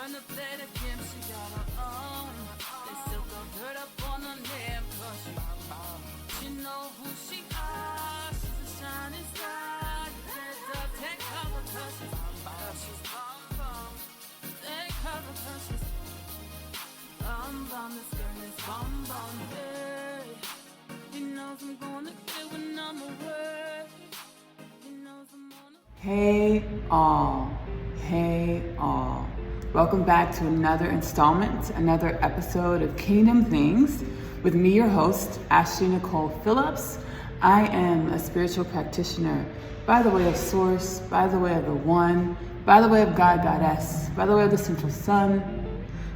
learn to play the game, she got her own. They still throw dirt up on her name, cause she know who she are. She's a shining star. Take cover cause she's bomb. Take cover cause she's bomb. This girl is bomb, yeah. He knows I'm gonna get when I'm away. He knows I'm gonna... Hey all. Welcome back to another installment, another episode of Kingdom Things with me, your host, Asiyah Nicole Phillips. I am a spiritual practitioner by the way of Source, by the way of the One, by the way of God, Goddess, by the way of the Central Sun,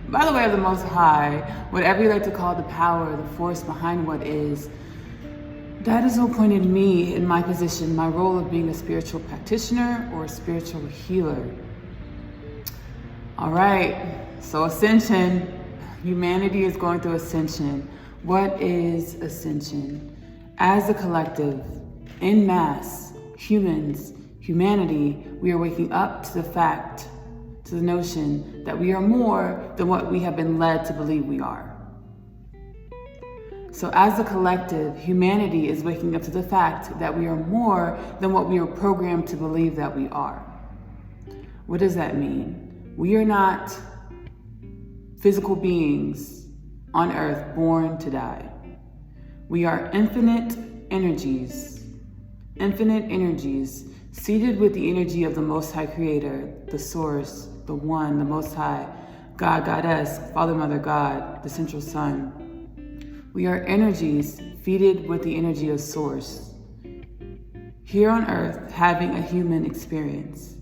by the way of the Most High, whatever you like to call the power, the force behind what is. That is what appointed me in my position, my role of being a spiritual practitioner or a spiritual healer. All right, so ascension. Humanity is going through ascension. What is ascension? As a collective, en masse, humans, humanity, we are waking up to the fact, to the notion that we are more than what we have been led to believe we are. So as a collective, humanity is waking up to the fact that we are more than what we were programmed to believe that we are. What does that mean? We are not physical beings on earth born to die. We are infinite energies seated with the energy of the Most High Creator, the Source, the One, the Most High, God, Goddess, Father, Mother, God, the Central Sun. We are energies feeded with the energy of Source, here on earth having a human experience.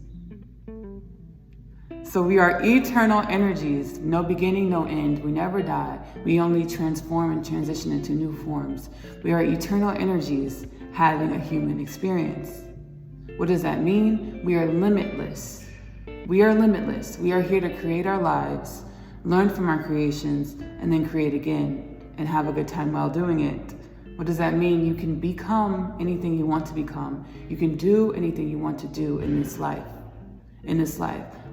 So we are eternal energies, no beginning, no end. We never die. We only transform and transition into new forms. We are eternal energies having a human experience. What does that mean? We are limitless. We are limitless. We are here to create our lives, learn from our creations, and then create again. And have a good time while doing it. What does that mean? You can become anything you want to become. You can do anything you want to do in this life.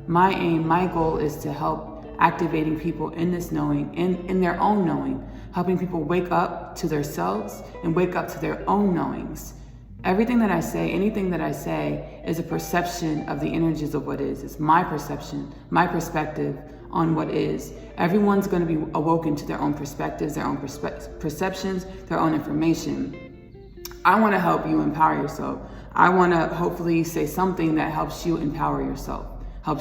My aim, my goal is to help activating people in this knowing, in their own knowing, helping people wake up to themselves and wake up to their own knowings. Everything that I say, anything that I say is a perception of the energies of what is. It's my perception, my perspective on what is. Everyone's going to be awoken to their own perspectives, their own perceptions, their own information. I want to help you empower yourself. I want to hopefully say something that helps you empower yourself, on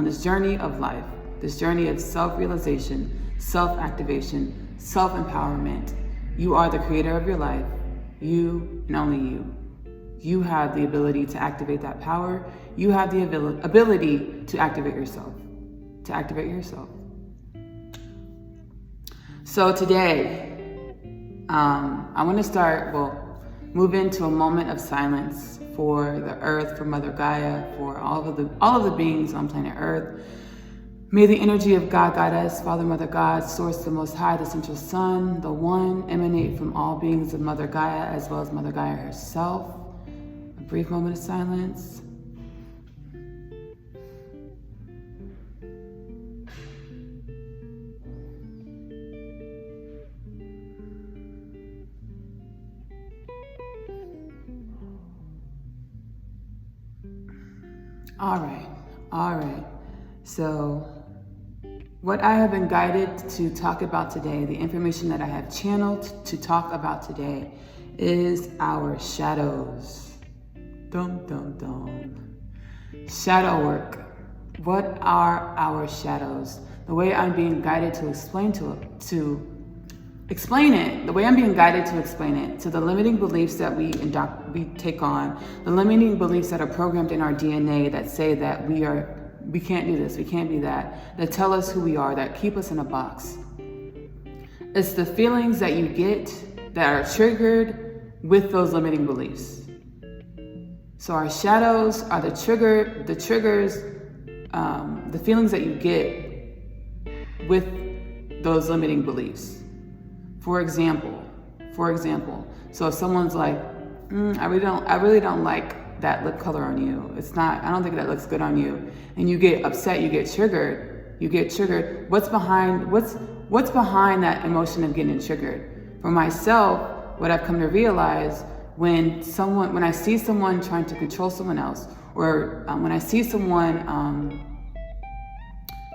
this journey of life, this journey of self-realization, self-activation, self-empowerment. You are the creator of your life, you and only you. You have the ability to activate that power. You have the ability to activate yourself. So today, I want to move into a moment of silence for the earth, for Mother Gaia, for all of the beings on planet Earth. May the energy of God, Goddess, Father, Mother, God, Source, the Most High, the Central Sun, the One, emanate from all beings of Mother Gaia as well as Mother Gaia herself. A brief moment of silence. All right. So what I have been guided to talk about today, the information that I have channeled to talk about today is our shadows. Dum, dum, dum. Shadow work. What are our shadows? The way I'm being guided to explain it, the way I'm being guided to explain it, to the limiting beliefs that we take on, the limiting beliefs that are programmed in our DNA that say that we can't do this, we can't be that tell us who we are, that keep us in a box. It's the feelings that you get that are triggered with those limiting beliefs. So our shadows are the triggers, the feelings that you get with those limiting beliefs. For example, so if someone's like, I really don't like that lip color on you. I don't think that looks good on you. And you get upset, you get triggered. What's behind that emotion of getting triggered? For myself, what I've come to realize, when I see someone trying to control someone else, or when I see someone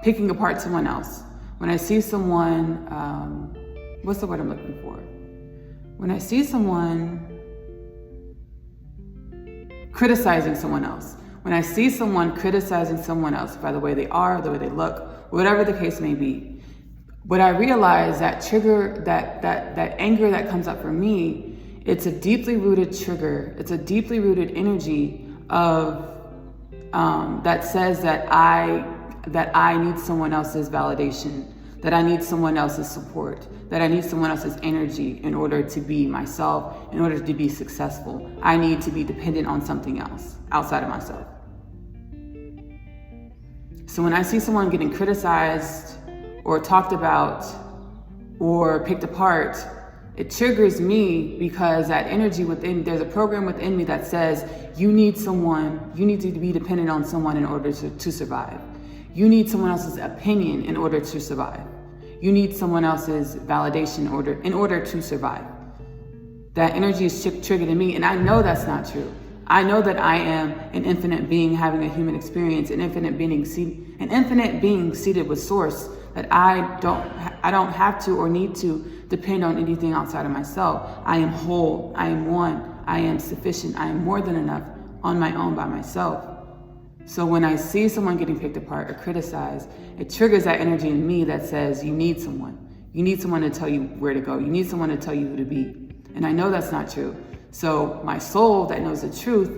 picking apart someone else, when I see someone, what's the word I'm looking for? When I see someone criticizing someone else, when I see someone criticizing someone else by the way they are, the way they look, whatever the case may be, what I realize, that trigger, that anger that comes up for me, it's a deeply rooted trigger. It's a deeply rooted energy of that says that I need someone else's validation, that I need someone else's support, that I need someone else's energy in order to be myself, in order to be successful. I need to be dependent on something else outside of myself. So when I see someone getting criticized or talked about or picked apart, it triggers me, because that energy there's a program within me that says you need to be dependent on someone in order to survive. You need someone else's opinion in order to survive. You need someone else's validation in order to survive. That energy is triggered in me, and I know that's not true. I know that I am an infinite being having a human experience, an infinite being seated with source, that I don't have to or need to depend on anything outside of myself. I am whole, I am one, I am sufficient, I am more than enough on my own by myself. So when I see someone getting picked apart or criticized, it triggers that energy in me that says you need someone. You need someone to tell you where to go. You need someone to tell you who to be. And I know that's not true. So my soul that knows the truth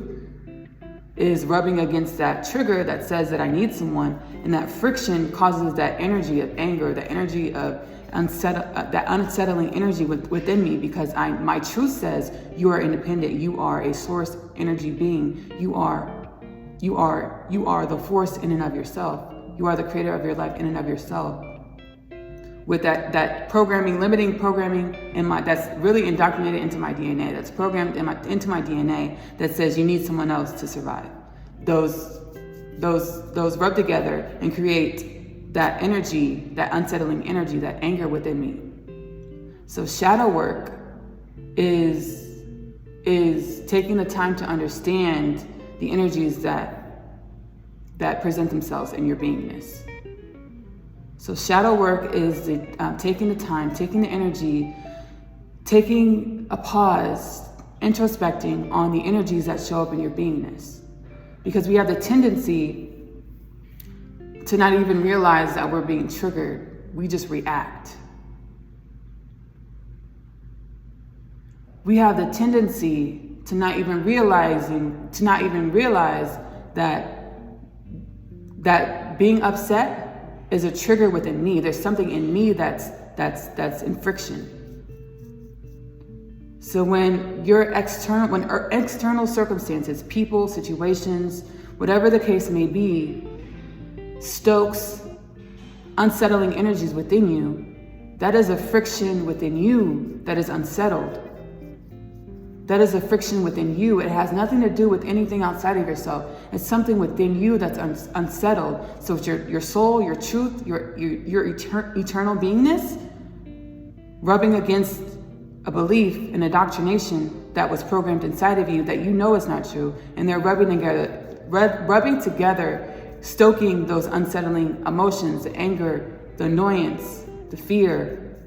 is rubbing against that trigger that says that I need someone, and that friction causes that energy of anger, that energy of that unsettling energy within me, because my truth says you are independent. You are a source energy being. You are the force in and of yourself. You are the creator of your life in and of yourself. With that programming, limiting programming that's really indoctrinated into my DNA, that's programmed into my DNA, that says you need someone else to survive. Those rub together and create that energy, that unsettling energy, that anger within me. So shadow work is taking the time to understand the energies that present themselves in your beingness. So shadow work is taking the time, taking the energy, taking a pause, introspecting on the energies that show up in your beingness. Because we have the tendency to not even realize that we're being triggered. We just react. We have the tendency to not even realize that being upset is a trigger within me. There's something in me that's in friction. So when external circumstances, people, situations, whatever the case may be, stokes unsettling energies within you, that is a friction within you that is unsettled. That is a friction within you. It has nothing to do with anything outside of yourself. It's something within you that's unsettled. So it's your soul, your truth, your eternal beingness rubbing against a belief, an indoctrination that was programmed inside of you that you know is not true. And they're rubbing together, stoking those unsettling emotions, the anger, the annoyance, the fear.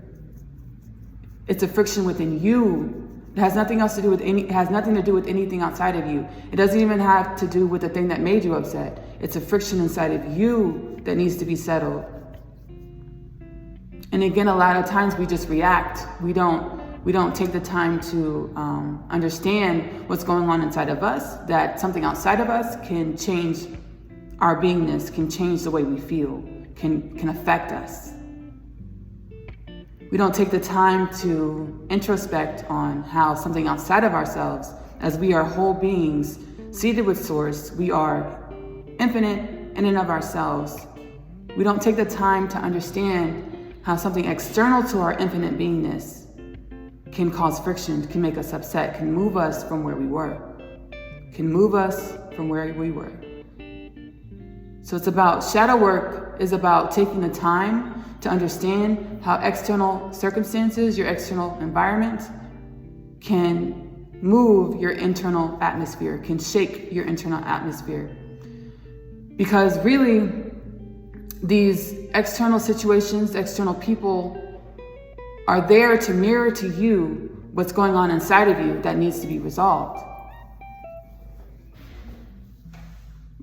It's a friction within you. It has nothing to do with anything outside of you. It doesn't even have to do with the thing that made you upset. It's a friction inside of you that needs to be settled. And again, a lot of times we just react. We don't take the time to understand what's going on inside of us, that something outside of us can change our beingness, can change the way we feel, can affect us. We don't take the time to introspect on how something outside of ourselves, as we are whole beings, seated with source, we are infinite in and of ourselves. We don't take the time to understand how something external to our infinite beingness can cause friction, can make us upset, can move us from where we were. can move us from where we were. So it's about, shadow work is about taking the time to understand how external circumstances, your external environment, can move your internal atmosphere, can shake your internal atmosphere. Because really, these external situations, external people are there to mirror to you what's going on inside of you that needs to be resolved.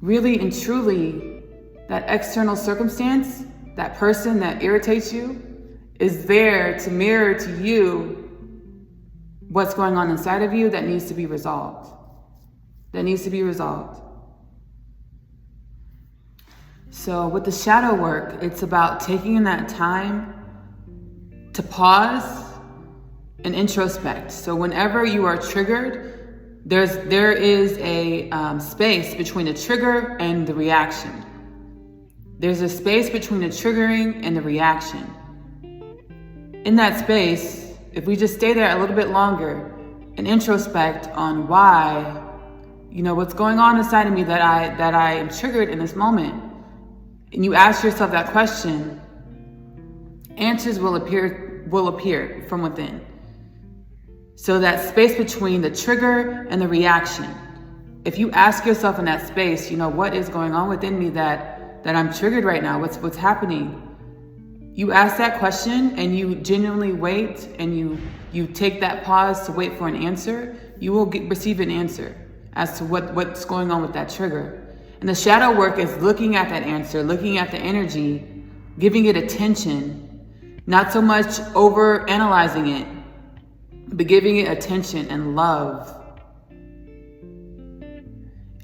Really and truly, that external circumstance, that person that irritates you, is there to mirror to you what's going on inside of you that needs to be resolved. That needs to be resolved. So with the shadow work, it's about taking that time to pause and introspect. So whenever you are triggered, there is a space between the trigger and the reaction. There's a space between the triggering and the reaction. In that space, if we just stay there a little bit longer and introspect on why, what's going on inside of me that I am triggered in this moment, and you ask yourself that question, answers will appear from within. So that space between the trigger and the reaction. If you ask yourself in that space, what is going on within me that I'm triggered right now? What's happening? You ask that question and you genuinely wait and you take that pause to wait for an answer, you will receive an answer as to what's going on with that trigger. And the shadow work is looking at that answer, looking at the energy, giving it attention, not so much over analyzing it, but giving it attention and love.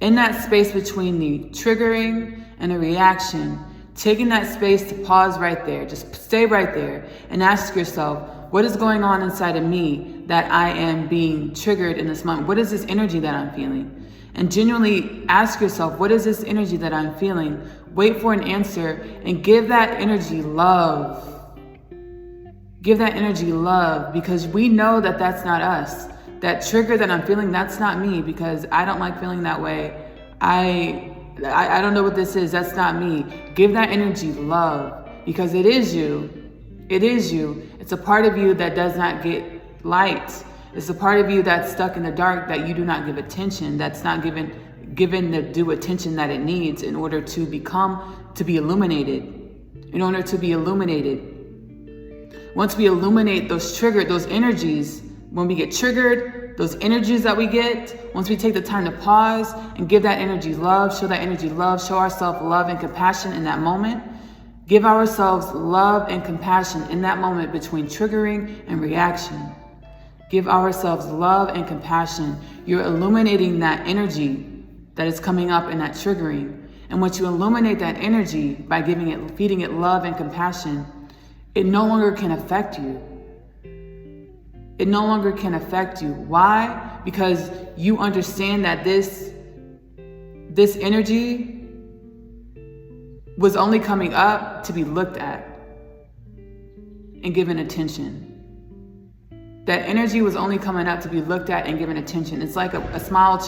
In that space between the triggering and the reaction, taking that space to pause right there, just stay right there and ask yourself, what is going on inside of me that I am being triggered in this moment? What is this energy that I'm feeling? And genuinely ask yourself, what is this energy that I'm feeling? Wait for an answer and give that energy love. Give that energy love, because we know that that's not us. That trigger that I'm feeling, that's not me, because I don't like feeling that way. I don't know what this is. That's not me. Give that energy love, because it is you. It is you. It's a part of you that does not get light. It's a part of you that's stuck in the dark that you do not give attention, that's not given the due attention that it needs in order to be illuminated. In order to be illuminated. Once we illuminate those energies, when we get triggered, those energies that we get, once we take the time to pause and give that energy love, show ourselves love and compassion in that moment, give ourselves love and compassion in that moment between triggering and reaction. Give ourselves love and compassion. You're illuminating that energy that is coming up in that triggering. And once you illuminate that energy by feeding it love and compassion, it no longer can affect you. It no longer can affect you. Why? Because you understand that this energy was only coming up to be looked at and given attention. That energy was only coming up to be looked at and given attention. It's like a small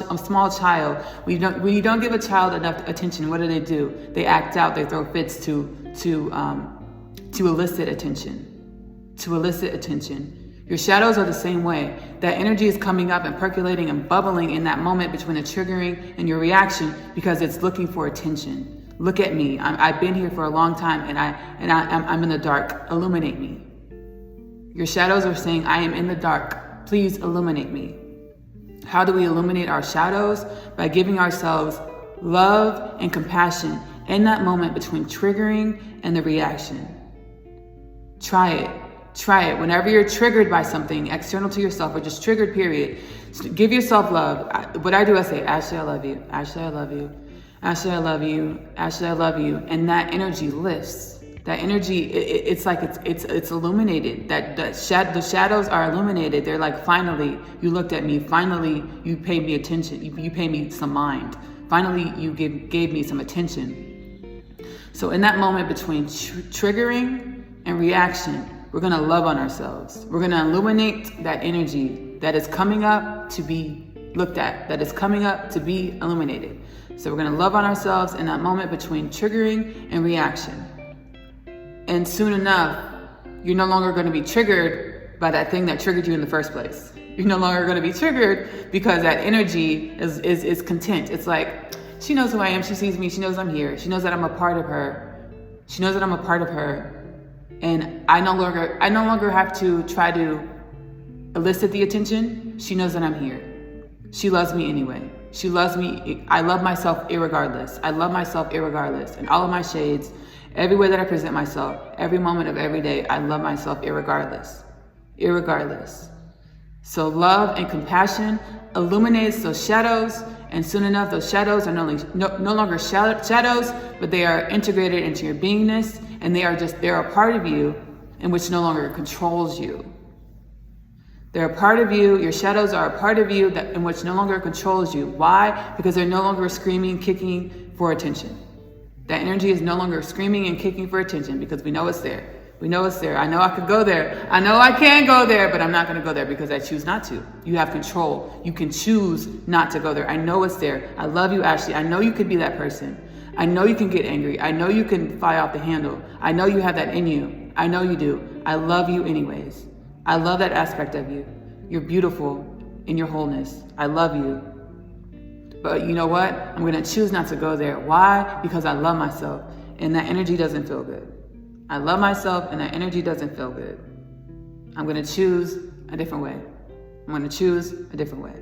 child. When you don't give a child enough attention, what do? They act out. They throw fits to elicit attention. To elicit attention. Your shadows are the same way. That energy is coming up and percolating and bubbling in that moment between the triggering and your reaction, because it's looking for attention. Look at me. I've been here for a long time, and I'm in the dark. Illuminate me. Your shadows are saying, I am in the dark. Please illuminate me. How do we illuminate our shadows? By giving ourselves love and compassion in that moment between triggering and the reaction. Try it. Try it. Whenever you're triggered by something external to yourself, or just triggered, period, give yourself love. What I do, I say, Ashley, I love you. Ashley, I love you. Ashley, I love you. Ashley, I love you. And that energy lifts. That energy, it's like it's illuminated. The shadows are illuminated. They're like, finally, you looked at me. Finally, you paid me attention. You paid me some mind. Finally, you gave me some attention. So in that moment between triggering and reaction, we're going to love on ourselves. We're going to illuminate that energy that is coming up to be looked at, that is coming up to be illuminated. So we're going to love on ourselves in that moment between triggering and reaction. And soon enough, you're no longer going to be triggered by that thing that triggered you in the first place. You're no longer going to be triggered because that energy is content. It's like, she knows who I am. She sees me. She knows I'm here. She knows that I'm a part of her. She knows that I'm a part of her. And I no longer have to try to elicit the attention. She knows that I'm here. She loves me anyway. She loves me. I love myself irregardless. I love myself irregardless. In all of my shades, every way that I present myself, every moment of every day, I love myself irregardless. Irregardless. So love and compassion illuminates those shadows, and soon enough, those shadows are no longer shadows, but they are integrated into your beingness, and they're a part of you in which no longer controls you. They're a part of you. Your shadows are a part of you in which no longer controls you. Why? Because they're no longer screaming, kicking for attention. That energy is no longer screaming and kicking for attention because we know it's there. We know it's there. I know I could go there. I know I can go there, but I'm not going to go there because I choose not to. You have control. You can choose not to go there. I know it's there. I love you, Ashley. I know you could be that person. I know you can get angry. I know you can fly off the handle. I know you have that in you. I know you do. I love you anyways. I love that aspect of you. You're beautiful in your wholeness. I love you. But you know what? I'm going to choose not to go there. Why? Because I love myself and that energy doesn't feel good. I love myself and that energy doesn't feel good. I'm going to choose a different way. I'm going to choose a different way.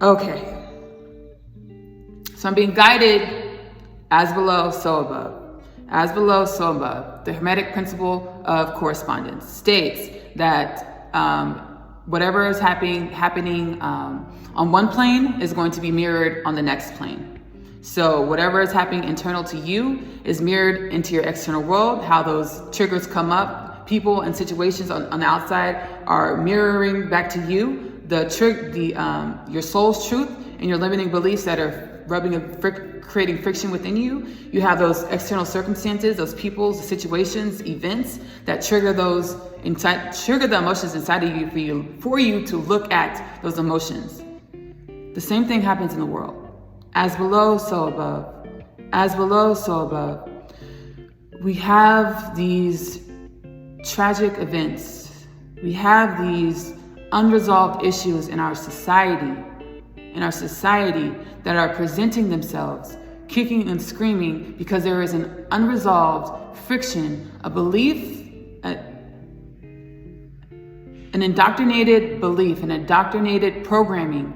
Okay. So I'm being guided as below, so above. As below, so above. The Hermetic principle of correspondence states that whatever is happening on one plane is going to be mirrored on the next plane. So whatever is happening internal to you is mirrored into your external world. How those triggers come up, people and situations on the outside are mirroring back to you your soul's truth and your limiting beliefs that are creating friction within you. You have those external circumstances, those people, situations, events that trigger the emotions inside of you for you to look at those emotions. The same thing happens in the world. As below, so above. As below, so above. We have these tragic events. We have these unresolved issues in our society that are presenting themselves, kicking and screaming because there is an unresolved friction, a belief, an indoctrinated belief, an indoctrinated programming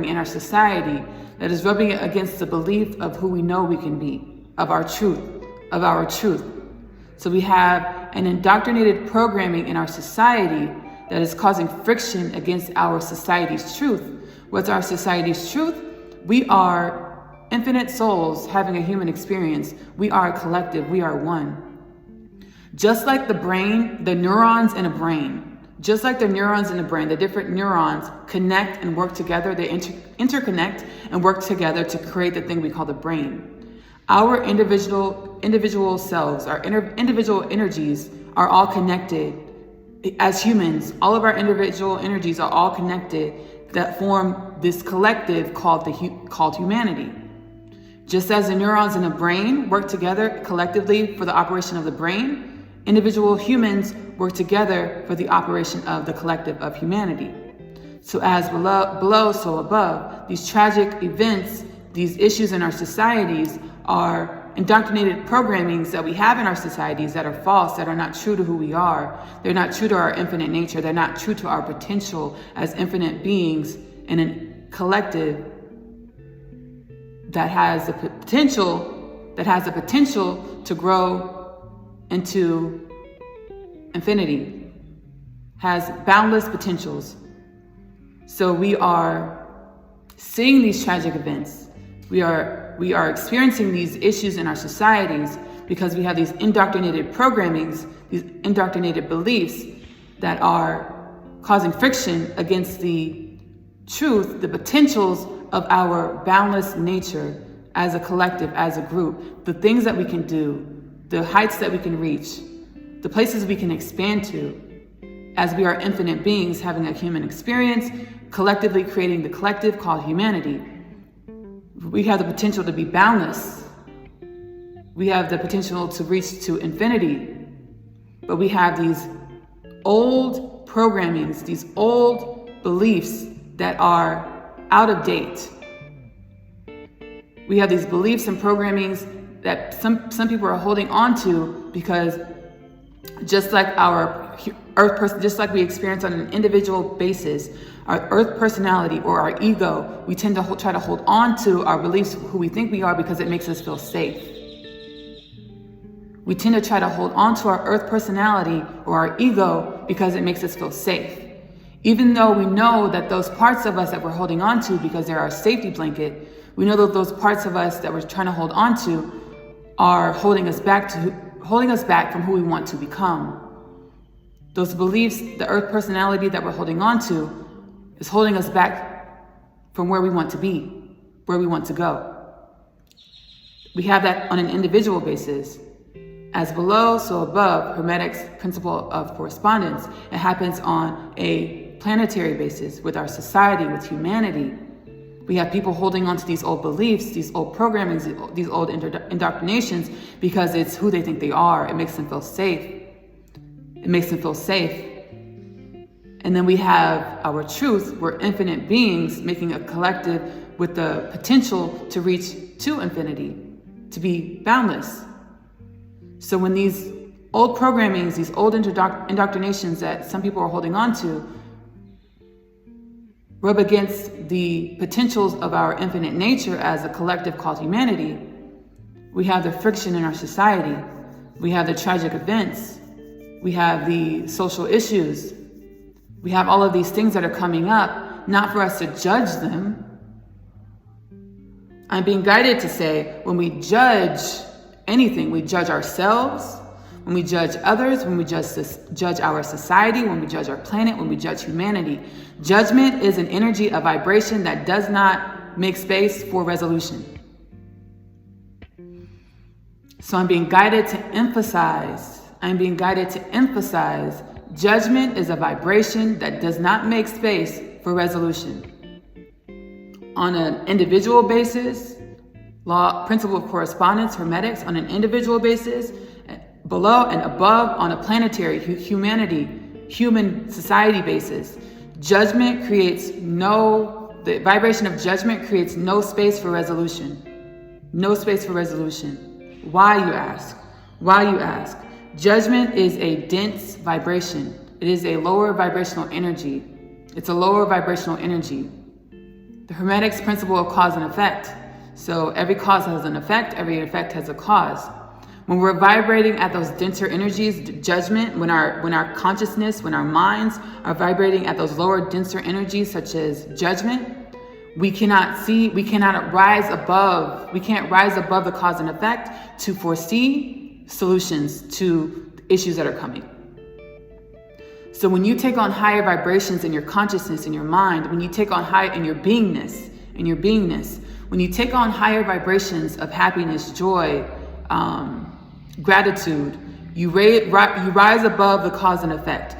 in our society that is rubbing against the belief of who we know we can be, of our truth. So we have an indoctrinated programming in our society that is causing friction against our society's truth. What's our society's truth? We are infinite souls having a human experience. We are a collective. We are one. Just like the brain, the neurons in a brain, just like the neurons in the brain, the different neurons connect and work together. They interconnect and work together to create the thing we call the brain. Our individual selves, our individual energies are all connected. As humans, all of our individual energies are all connected that form this collective called humanity. Just as the neurons in the brain work together collectively for the operation of the brain, individual humans work together for the operation of the collective of humanity. So as below, so above. These tragic events, these issues in our societies are indoctrinated programmings that we have in our societies that are false, that are not true to who we are. They're not true to our infinite nature. They're not true to our potential as infinite beings in a collective that has the potential to grow into infinity, has boundless potentials. So we are seeing these tragic events. We are experiencing these issues in our societies because we have these indoctrinated programmings, these indoctrinated beliefs that are causing friction against the truth, the potentials of our boundless nature as a collective, as a group, the things that we can do, the heights that we can reach, the places we can expand to as we are infinite beings having a human experience, collectively creating the collective called humanity. We have the potential to be boundless. We have the potential to reach to infinity. But we have these old programmings, these old beliefs that are out of date. We have these beliefs and programmings that some people are holding on to because just like our earth person, just like we experience on an individual basis, our earth personality or our ego, we tend to try to hold on to our beliefs, who we think we are, because it makes us feel safe. We tend to try to hold on to our earth personality or our ego because it makes us feel safe. Even though we know that those parts of us that we're holding on to, because they're our safety blanket, we know that those parts of us that we're trying to hold on to are holding us back from who we want to become. Those beliefs, the earth personality that we're holding on to, is holding us back from where we want to be, where we want to go. We have that on an individual basis. As below, so above, Hermetic's principle of correspondence. It happens on a planetary basis with our society, with humanity. We have people holding on to these old beliefs, these old programmings, these old indoctrinations, because it's who they think they are. It makes them feel safe. It makes them feel safe. And then we have our truth. We're infinite beings making a collective with the potential to reach to infinity, to be boundless. So when these old programmings, these old indoctrinations that some people are holding on to rub against the potentials of our infinite nature as a collective called humanity, we have the friction in our society. We have the tragic events. We have the social issues. We have all of these things that are coming up, not for us to judge them. I'm being guided to say, when we judge anything, we judge ourselves, when we judge others, when we judge our society, when we judge our planet, when we judge humanity. Judgment is an energy, a vibration that does not make space for resolution. So I'm being guided to emphasize, judgment is a vibration that does not make space for resolution. On an individual basis, law, principle of correspondence, hermetics, on an individual basis, below and above on a planetary, human society basis. The vibration of judgment creates no space for resolution. No space for resolution. Why, you ask? Judgment is a dense vibration. It is a lower vibrational energy. It's a lower vibrational energy. The Hermetics principle of cause and effect. So every cause has an effect, every effect has a cause. When we're vibrating at those denser energies, judgment, when our consciousness, when our minds are vibrating at those lower, denser energies such as judgment, we can't rise above the cause and effect to foresee solutions to issues that are coming. So when you take on higher vibrations in your consciousness, in your mind, when you take on higher in your beingness, when you take on higher vibrations of happiness, joy, gratitude, you rise above the cause and effect.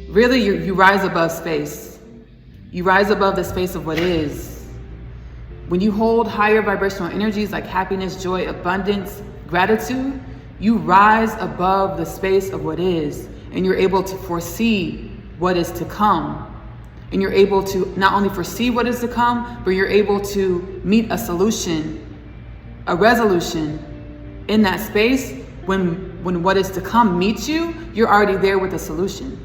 Really, you rise above space. You rise above the space of what is. When you hold higher vibrational energies like happiness, joy, abundance, gratitude, you rise above the space of what is, and you're able to foresee what is to come. And you're able to not only foresee what is to come, but you're able to meet a solution, a resolution in that space. When what is to come meets you, you're already there with a solution.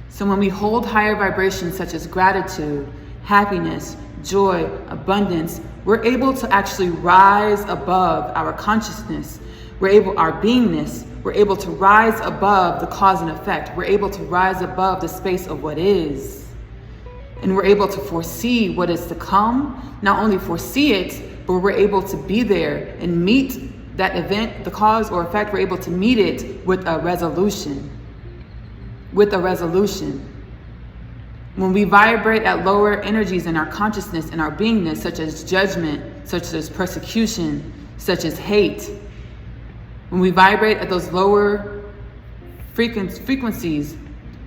So when we hold higher vibrations such as gratitude, happiness, joy, abundance, we're able to actually rise above our consciousness. Our beingness, we're able to rise above the cause and effect. We're able to rise above the space of what is. And we're able to foresee what is to come, not only foresee it, but we're able to be there and meet that event, the cause or effect, we're able to meet it with a resolution. When we vibrate at lower energies in our consciousness and our beingness, such as judgment, such as persecution, such as hate, When we vibrate at those lower frequencies,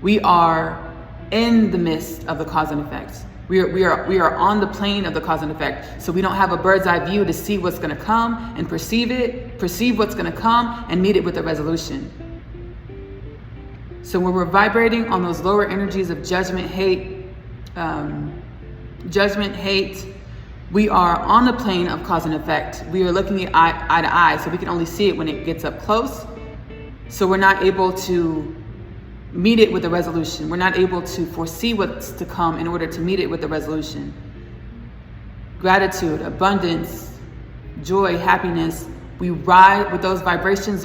we are in the midst of the cause and effect. We are on the plane of the cause and effect. So we don't have a bird's eye view to see what's going to come and perceive what's going to come and meet it with a resolution. So when we're vibrating on those lower energies of judgment, hate, we are on the plane of cause and effect. We are looking at eye to eye, so we can only see it when it gets up close. So we're not able to meet it with a resolution. We're not able to foresee what's to come in order to meet it with a resolution. Gratitude, abundance, joy, happiness, we ride with those vibrations,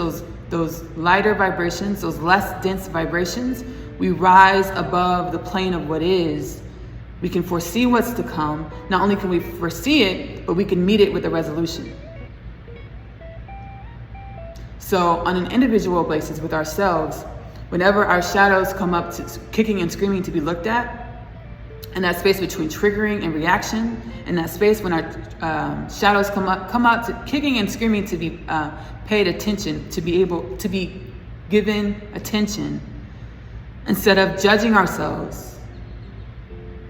those lighter vibrations, those less dense vibrations. We rise above the plane of what is. We can foresee what's to come. Not only can we foresee it, but we can meet it with a resolution. So on an individual basis with ourselves, whenever our shadows come up to kicking and screaming to be looked at, and that space between triggering and reaction, and that space when our shadows come out to kicking and screaming to be paid attention, to be given attention, instead of judging ourselves,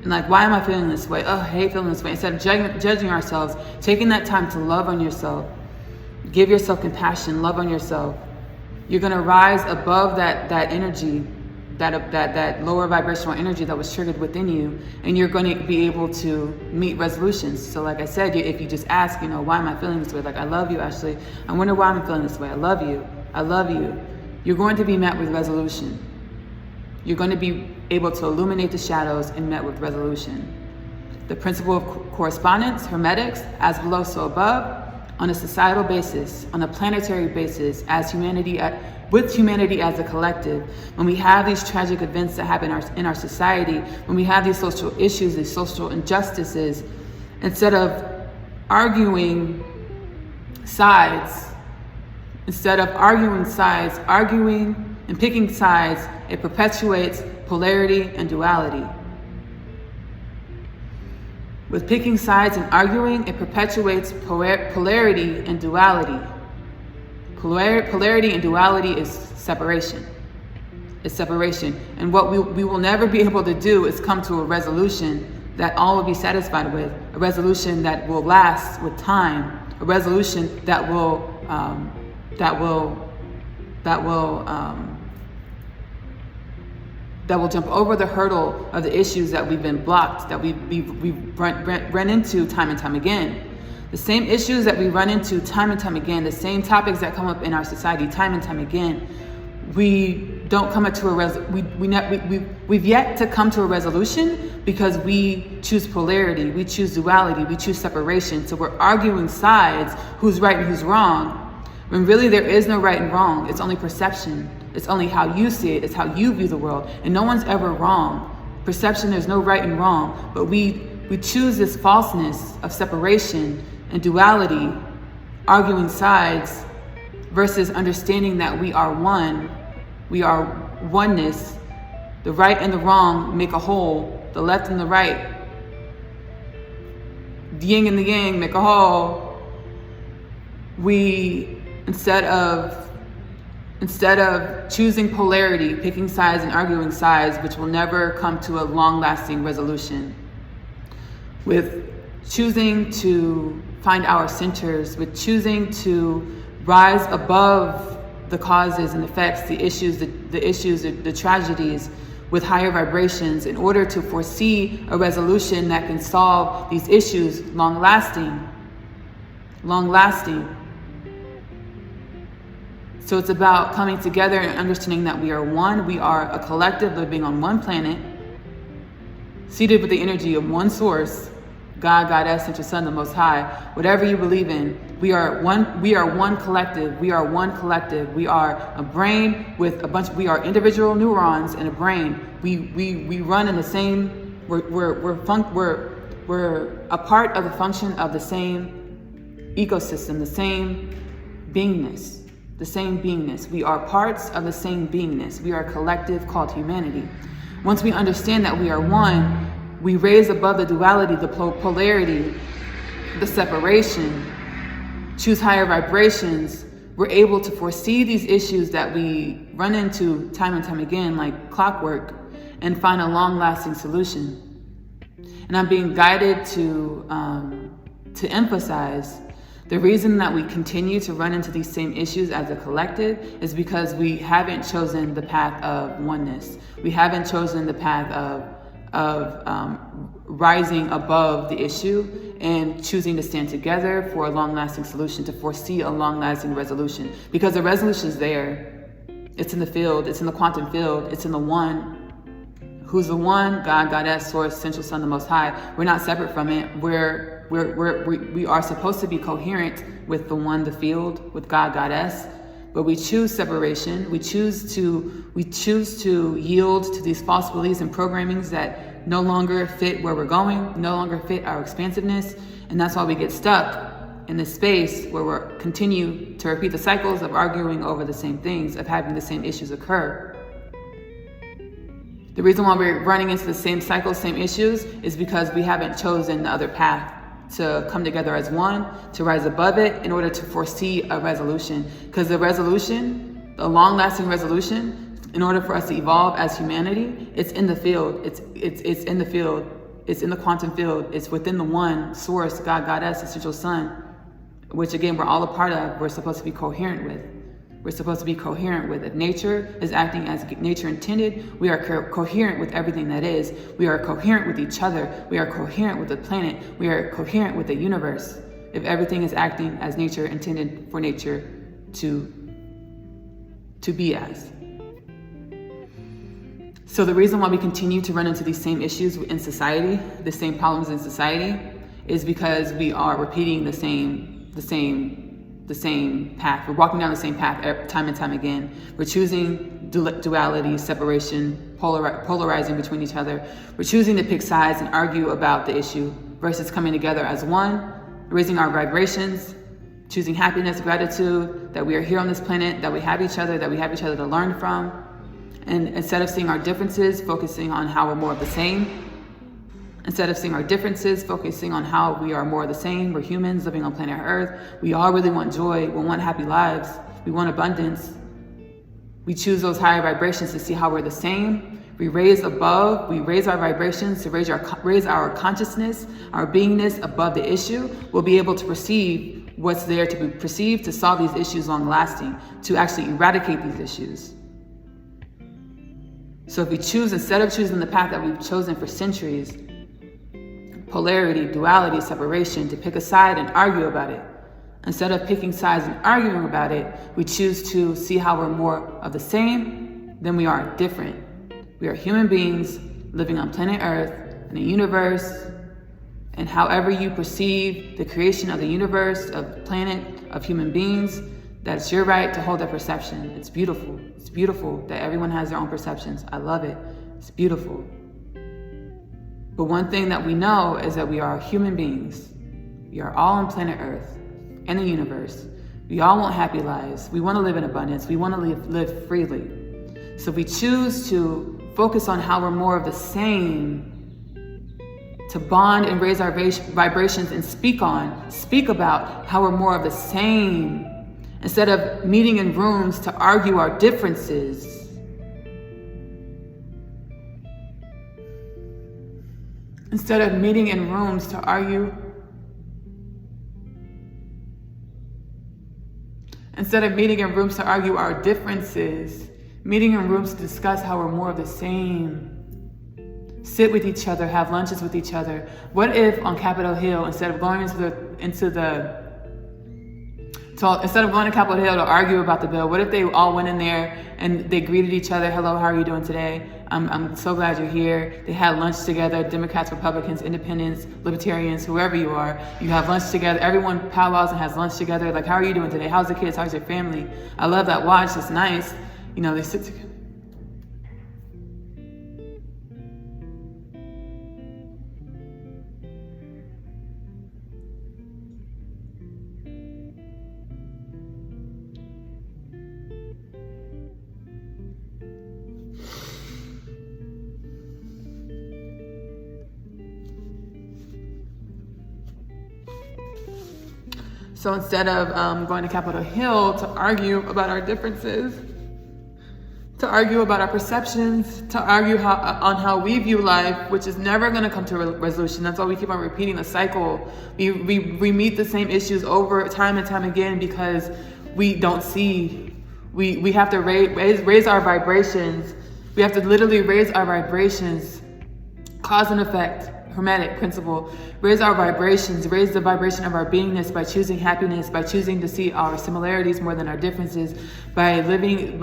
and like, why am I feeling this way? Oh, I hate feeling this way. Instead of judging ourselves, taking that time to love on yourself, give yourself compassion, love on yourself. You're going to rise above that energy, that lower vibrational energy that was triggered within you, and you're going to be able to meet resolutions. So like I said, if you just ask, why am I feeling this way? Like, I love you, Ashley. I wonder why I'm feeling this way. I love you. I love you. You're going to be met with resolution. You're going to be able to illuminate the shadows and met with resolution. The principle of correspondence, hermetics, as below, so above, on a societal basis, on a planetary basis, as humanity, with humanity as a collective, when we have these tragic events that happen in our society, when we have these social issues, these social injustices, instead of arguing sides, arguing and picking sides, it perpetuates polarity and duality. With picking sides and arguing, it perpetuates polarity and duality. Polarity and duality is separation. It's separation. And what we will never be able to do is come to a resolution that all will be satisfied with, a resolution that will last with time, a resolution that will jump over the hurdle of the issues that we've been blocked, that we've run into time and time again. The same issues that we run into time and time again, the same topics that come up in our society time and time again, we don't come to we've yet to come to a resolution because we choose polarity, we choose duality, we choose separation. So we're arguing sides, who's right and who's wrong, when really there is no right and wrong. It's only perception. It's only how you see it. It's how you view the world. And no one's ever wrong. Perception, there's no right and wrong. But we choose this falseness of separation and duality, arguing sides, versus understanding that we are one. We are oneness. The right and the wrong make a whole. The left and the right, the yin and the yang make a whole. We, instead of choosing polarity, picking sides and arguing sides, which will never come to a long-lasting resolution, with choosing to find our centers, with choosing to rise above the causes and effects, the issues, the tragedies, with higher vibrations, in order to foresee a resolution that can solve these issues long-lasting. So it's about coming together and understanding that we are one. We are a collective living on one planet, seated with the energy of one source, God, Goddess, Central Sun, the Most High. Whatever you believe in, we are one. We are one collective. We are one collective. We are a brain with a bunch. We are individual neurons in a brain. We run in the same. We're a part of the function of the same ecosystem, the same beingness. The same beingness. We are parts of the same beingness. We are a collective called humanity. Once we understand that we are one, we raise above the duality, the polarity, the separation, choose higher vibrations, we're able to foresee these issues that we run into time and time again, like clockwork, and find a long-lasting solution. And I'm being guided to emphasize the reason that we continue to run into these same issues as a collective is because we haven't chosen the path of oneness. We haven't chosen the path of rising above the issue and choosing to stand together for a long-lasting solution, to foresee a long-lasting resolution. Because the resolution is there. It's in the field. It's in the quantum field. It's in the one. Who's the one? God, Goddess, Source, Central Sun, the Most High. We're not separate from it. We are supposed to be coherent with the one, the field, with God, Goddess. But we choose separation. We choose to yield to these false beliefs and programmings that no longer fit where we're going, no longer fit our expansiveness. And that's why we get stuck in this space where we're continue to repeat the cycles of arguing over the same things, of having the same issues occur. The reason why we're running into the same cycles, same issues, is because we haven't chosen the other path to come together as one, to rise above it in order to foresee a resolution. Because the resolution, the long-lasting resolution, in order for us to evolve as humanity, it's in the field. It's in the field. It's in the quantum field. It's within the one, Source, God, Goddess, Essential Sun, which again, we're all a part of. We're supposed to be coherent with. We're supposed to be coherent with. If nature is acting as nature intended, we are coherent with everything that is. We are coherent with each other. We are coherent with the planet. We are coherent with the universe. If everything is acting as nature intended for nature to be as. So the reason why we continue to run into these same issues in society, the same problems in society, is because we are repeating the same path. We're walking down the same path time and time again. We're choosing duality, separation, polarizing between each other. We're choosing to pick sides and argue about the issue versus coming together as one, raising our vibrations, choosing happiness, gratitude, that we are here on this planet, that we have each other to learn from. And instead of seeing our differences, focusing on how we're more of the same. Instead of seeing our differences, focusing on how we are more of the same. We're humans living on planet Earth. We all really want joy. We want happy lives. We want abundance. We choose those higher vibrations to see how we're the same. We raise above. We raise our vibrations to raise our consciousness, our beingness above the issue. We'll be able to perceive what's there to be perceived, to solve these issues long lasting, to actually eradicate these issues. So if we choose, instead of choosing the path that we've chosen for centuries, polarity, duality, separation, to pick a side and argue about it. Instead of picking sides and arguing about it, we choose to see how we're more of the same than we are different. We are human beings living on planet Earth, in a universe, and however you perceive the creation of the universe, of the planet, of human beings, that's your right to hold that perception. It's beautiful. It's beautiful that everyone has their own perceptions. I love it. It's beautiful. But one thing that we know is that we are human beings. We are all on planet Earth, in the universe. We all want happy lives. We want to live in abundance. We want to live freely. So we choose to focus on how we're more of the same, to bond and raise our vibrations and speak about how we're more of the same, instead of meeting in rooms to argue our differences. Instead of meeting in rooms to argue, our differences, meeting in rooms to discuss how we're more of the same, sit with each other, have lunches with each other. What if on Capitol Hill, instead of going instead of going to Capitol Hill to argue about the bill, what if they all went in there and they greeted each other? Hello, how are you doing today? I'm so glad you're here. They had lunch together, Democrats, Republicans, Independents, Libertarians, whoever you are. You have lunch together. Everyone powwows and has lunch together. Like, how are you doing today? How's the kids? How's your family? I love that watch. It's nice. You know, they sit together. So instead of going to Capitol Hill to argue about our differences, to argue about our perceptions, to argue on how we view life, which is never going to come to a resolution. That's why we keep on repeating the cycle. We meet the same issues over time and time again because we don't see. We have to raise our vibrations. We have to literally raise our vibrations. Cause and effect, Hermetic principle. Raise our vibrations, raise the vibration of our beingness by choosing happiness, by choosing to see our similarities more than our differences, by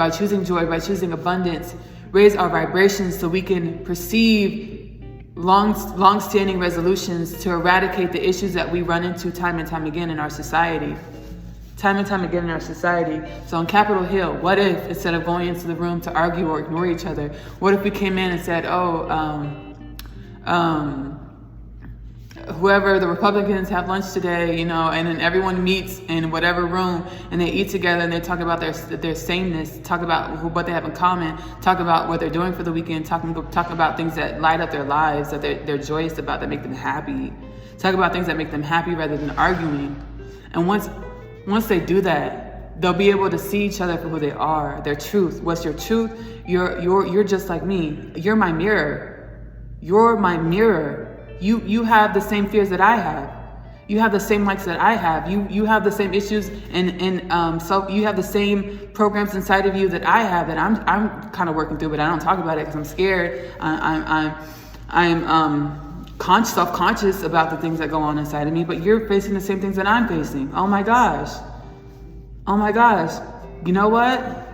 choosing joy, by choosing abundance. Raise our vibrations so we can perceive long-standing resolutions to eradicate the issues that we run into time and time again in our society. Time and time again in our society. So on Capitol Hill, what if instead of going into the room to argue or ignore each other, what if we came in and said, whoever the Republicans have lunch today, and then everyone meets in whatever room and they eat together and they talk about their sameness, talk about what they have in common, talk about what they're doing for the weekend, talk about things that light up their lives, that they're joyous about, that make them happy. Talk about things that make them happy rather than arguing. And once they do that, they'll be able to see each other for who they are, their truth. What's your truth? You're just like me. You're my mirror. You're my mirror. You have the same fears that I have. You have the same likes that I have. You have the same issues and so you have the same programs inside of you that I have that I'm kind of working through, but I don't talk about it because I'm scared. I'm self-conscious about the things that go on inside of me, but you're facing the same things that I'm facing. Oh my gosh. You know what?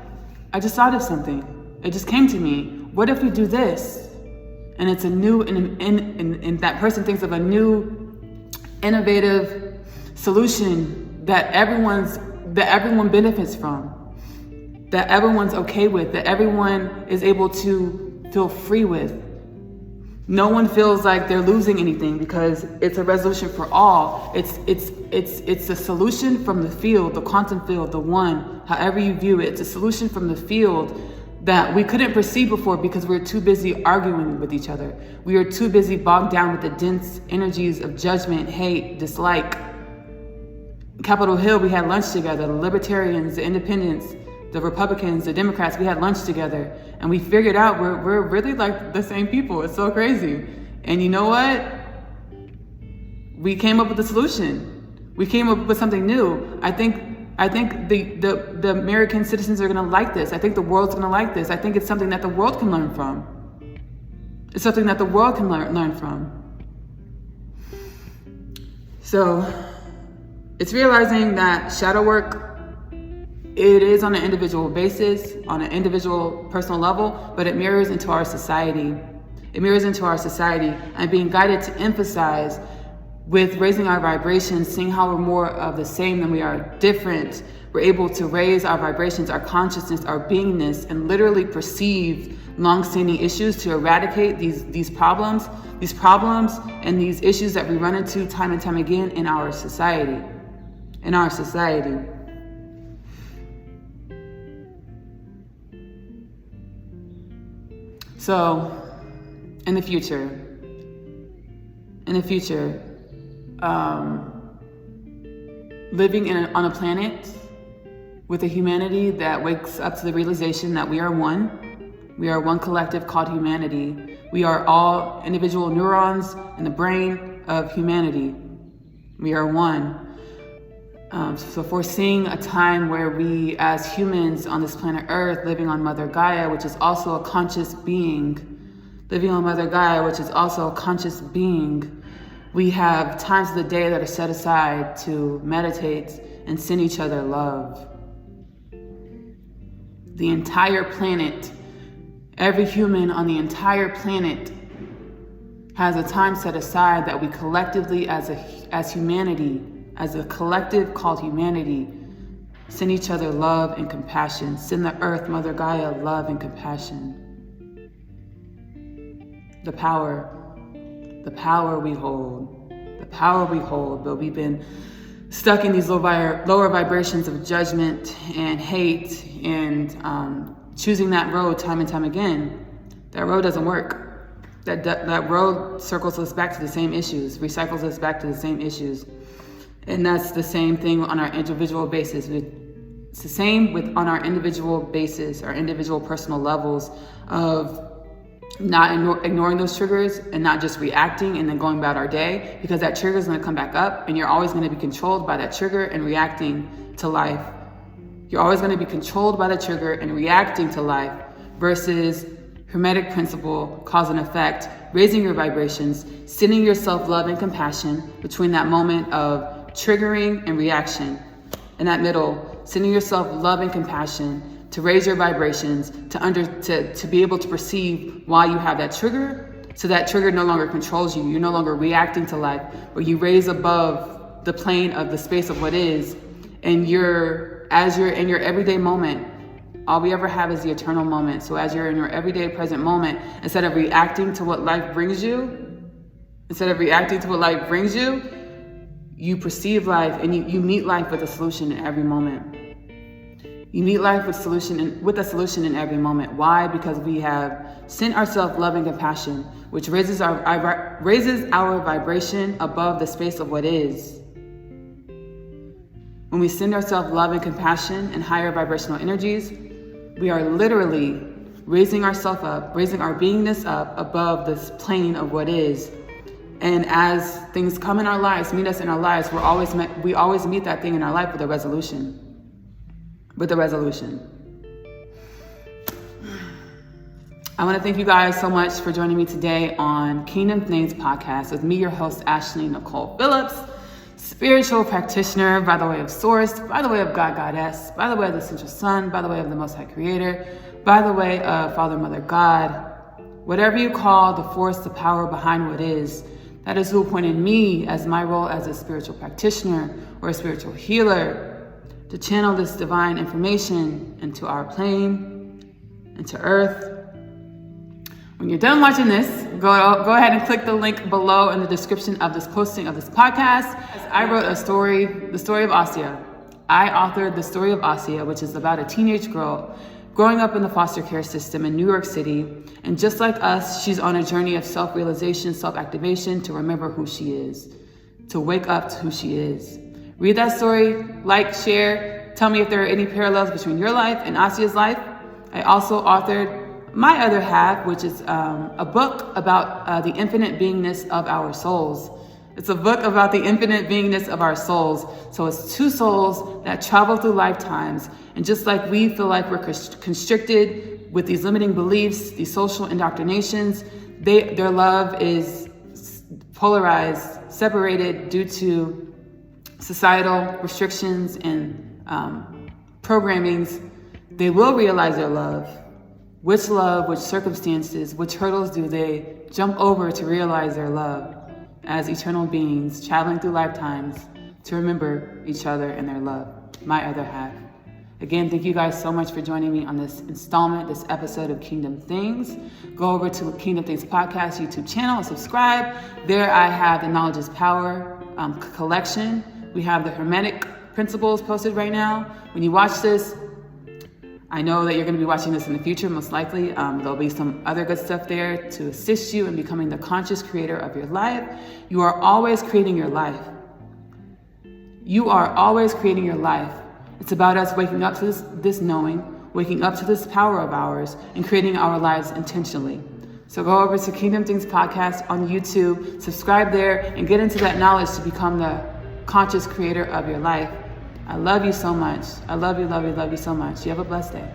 I just thought of something. It just came to me. What if we do this? And it's a new, and that person thinks of a new, innovative solution that everyone benefits from, that everyone's okay with, that everyone is able to feel free with. No one feels like they're losing anything because it's a resolution for all. It's a solution from the field, the quantum field, the one, however you view it. It's a solution from the field that we couldn't perceive before because we're too busy arguing with each other. We are too busy bogged down with the dense energies of judgment, hate, dislike. Capitol Hill, we had lunch together. The libertarians, the independents, the Republicans, the Democrats, we had lunch together. And we figured out we're really like the same people. It's so crazy. And you know what? We came up with a solution. We came up with something new. I think the American citizens are going to like this. I think the world's going to like this. I think it's something that the world can learn from. It's something that the world can learn from. So it's realizing that shadow work, it is on an individual basis, on an individual personal level, but it mirrors into our society. It mirrors into our society and being guided to emphasize with raising our vibrations, seeing how we're more of the same than we are different. We're able to raise our vibrations, our consciousness, our beingness, and literally perceive long-standing issues to eradicate these problems and these issues that we run into time and time again in our society. So, in the future, living on a planet with a humanity that wakes up to the realization that we are one collective called humanity. We are all individual neurons in the brain of humanity. We are one. So foreseeing a time where we as humans on this planet Earth, living on Mother Gaia, which is also a conscious being, we have times of the day that are set aside to meditate and send each other love. The entire planet, every human on the entire planet has a time set aside that we collectively as humanity, as a collective called humanity, send each other love and compassion. Send the earth, Mother Gaia, love and compassion. The power we hold, but we've been stuck in these lower vibrations of judgment and hate and choosing that road time and time again. That road doesn't work. That road circles us back to the same issues, recycles us back to the same issues. And that's the same thing on our individual basis. It's the same on our individual basis, our individual personal levels of not ignoring those triggers and not just reacting and then going about our day, because that trigger is going to come back up and you're always going to be controlled by that trigger and reacting to life. You're always going to be controlled by the trigger and reacting to life versus Hermetic principle, cause and effect, raising your vibrations, sending yourself love and compassion between that moment of triggering and reaction. In that middle, sending yourself love and compassion to raise your vibrations, to be able to perceive why you have that trigger, so that trigger no longer controls you. You're no longer reacting to life, but you raise above the plane of the space of what is, and as you're in your everyday moment. All we ever have is the eternal moment. So as you're in your everyday present moment, instead of reacting to what life brings you, you perceive life and you meet life with a solution in every moment. You meet life with a solution in every moment. Why? Because we have sent ourselves love and compassion, which raises our vibration above the space of what is. When we send ourselves love and compassion and higher vibrational energies, we are literally raising ourselves up, raising our beingness up above this plane of what is. And as things come in our lives, meet us in our lives, we always meet that thing in our life with a resolution. I want to thank you guys so much for joining me today on Kingdom Things Podcast with me, your host, Ashley Nicole Phillips, spiritual practitioner by the way of Source, by the way of God, Goddess, by the way of the Central Sun, by the way of the Most High Creator, by the way of Father, Mother, God. Whatever you call the force, the power behind what is, that is who appointed me as my role as a spiritual practitioner or a spiritual healer to channel this divine information into our plane, into Earth. When you're done watching this, go ahead and click the link below in the description of this posting of this podcast. I wrote the story of Asiyah. I authored the story of Asiyah, which is about a teenage girl growing up in the foster care system in New York City. And just like us, she's on a journey of self-realization, self-activation, to remember who she is, to wake up to who she is. Read that story, like, share, tell me if there are any parallels between your life and Asiyah's life. I also authored my other half, which is a book about the infinite beingness of our souls. It's a book about the infinite beingness of our souls. So it's two souls that travel through lifetimes. And just like we feel like we're constricted with these limiting beliefs, these social indoctrinations, their love is polarized, separated due to societal restrictions and programmings. They will realize their love. Which circumstances, which hurdles do they jump over to realize their love as eternal beings traveling through lifetimes to remember each other and their love, my other half. Again, thank you guys so much for joining me on this episode of Kingdom Things. Go over to Kingdom Things Podcast YouTube channel and subscribe. There I have the Knowledge is Power collection. We have the Hermetic principles posted right now. When you watch this, I know that you're going to be watching this in the future, most likely. There'll be some other good stuff there to assist you in becoming the conscious creator of your life. You are always creating your life. It's about us waking up to this knowing, waking up to this power of ours, and creating our lives intentionally. So go over to Kingdom Things Podcast on YouTube, subscribe there, and get into that knowledge to become the conscious creator of your life. I love you so much. I love you so much. You have a blessed day.